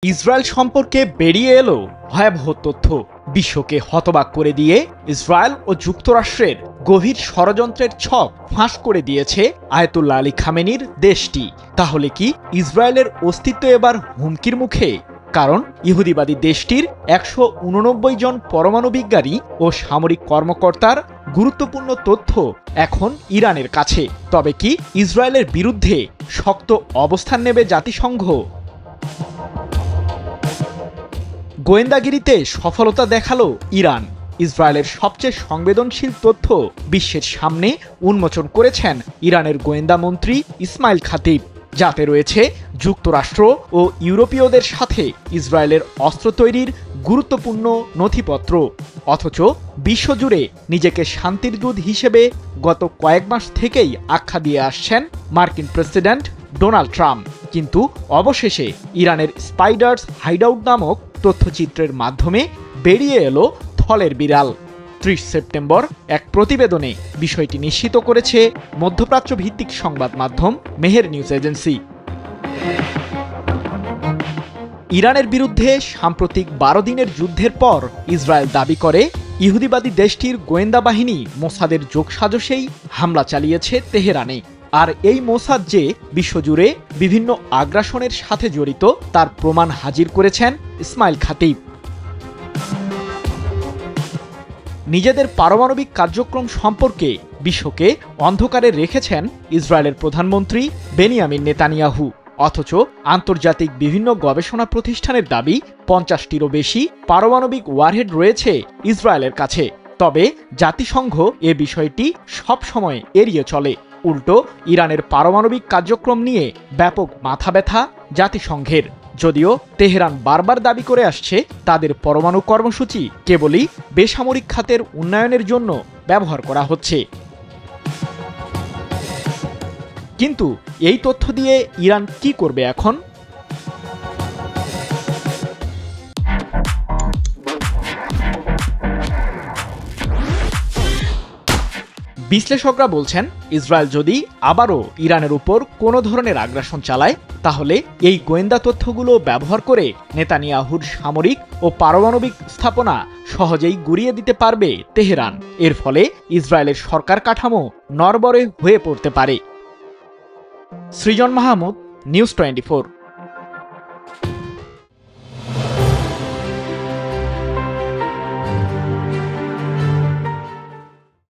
Israel সম্পর্কে বেরিয়ে এলো ভয়াবহ তথ্য। বিশ্বকে হতবাক করে দিয়ে ইসরায়েল ও যুক্তরাষ্ট্রের গভীর ষড়যন্ত্রের ছক ফাঁস করে দিয়েছে আয়াতুল্লাহ আলী খামেনির দেশটি। তাহলে কি ইসরায়েলের অস্তিত্ব এবার হুমকির মুখে? কারণ ইহুদিবাদী দেশটির ১৮৯ জন পরমাণু বিজ্ঞানী ও সামরিক কর্মকর্তার গুরুত্বপূর্ণ তথ্য এখন ইরানের কাছে। তবে কি ইসরায়েলের বিরুদ্ধে শক্ত অবস্থান নেবে জাতিসংঘ? গোয়েন্দাগিরিতে সফলতা দেখালো ইরান। ইসরায়েলের সবচেয়ে সংবেদনশীল তথ্য বিশ্বের সামনে উন্মোচন করেছেন ইরানের গোয়েন্দা মন্ত্রী ইসমাইল খাতিব, যাতে রয়েছে যুক্তরাষ্ট্র ও ইউরোপীয়দের সাথে ইসরায়েলের অস্ত্র তৈরির গুরুত্বপূর্ণ নথিপত্র। অথচ বিশ্বজুড়ে নিজেকে শান্তির দূত হিসেবে গত কয়েক মাস থেকেই আখ্যা দিয়ে আসছেন মার্কিন প্রেসিডেন্ট ডোনাল্ড ট্রাম্প। কিন্তু অবশেষে ইরানের স্পাইডার্স হাইডআউট নামক তথ্যচিত্রের মাধ্যমে বেরিয়ে এলো থলের বিড়াল। ৩০ সেপ্টেম্বর এক প্রতিবেদনে বিষয়টি নিশ্চিত করেছে মধ্যপ্রাচ্য ভিত্তিক সংবাদ মাধ্যম মেহের নিউজ এজেন্সি। ইরানের বিরুদ্ধে সাম্প্রতিক ১২ দিনের যুদ্ধের পর ইসরায়েল দাবি করে ইহুদিবাদী দেশটির গোয়েন্দা বাহিনী মোসাদের যোগসাজশেই হামলা চালিয়েছে তেহরানে। আর এই মোসাদ যে বিশ্বজুড়ে বিভিন্ন আগ্রাসনের সাথে জড়িত তার প্রমাণ হাজির করেছেন ইসমাইল খাতিব। নিজেদের পারমাণবিক কার্যক্রম সম্পর্কে বিশ্বকে অন্ধকারে রেখেছেন ইসরায়েলের প্রধানমন্ত্রী বেনিয়ামিন নেতানিয়াহু। অথচ আন্তর্জাতিক বিভিন্ন গবেষণা প্রতিষ্ঠানের দাবি ৫০টিরও বেশি পারমাণবিক ওয়ারহেড রয়েছে ইসরায়েলের কাছে। তবে জাতিসংঘ এ বিষয়টি সবসময় এড়িয়ে চলে। উল্টো ইরানের পারমাণবিক কার্যক্রম নিয়ে ব্যাপক মাথাব্যথা জাতিসংঘের। যদিও তেহরান বারবার দাবি করে আসছে তাদের পরমাণু কর্মসূচি কেবলই বেসামরিক খাতের উন্নয়নের জন্য ব্যবহার করা হচ্ছে। কিন্তু এই তথ্য দিয়ে ইরান কি করবে এখন? বিশ্লেষকরা বলছেন, ইসরায়েল যদি আবারও ইরানের উপর কোনো ধরনের আগ্রাসন চালায়, তাহলে এই গোয়েন্দা তথ্যগুলো ব্যবহার করে নেতানিয়াহুর সামরিক ও পারমাণবিক স্থাপনা সহজেই গুঁড়িয়ে দিতে পারবে তেহরান। এর ফলে ইসরায়েলের সরকার কাঠামো নড়বড়ে হয়ে পড়তে পারে। সৃজন মাহমুদ, নিউজ 24।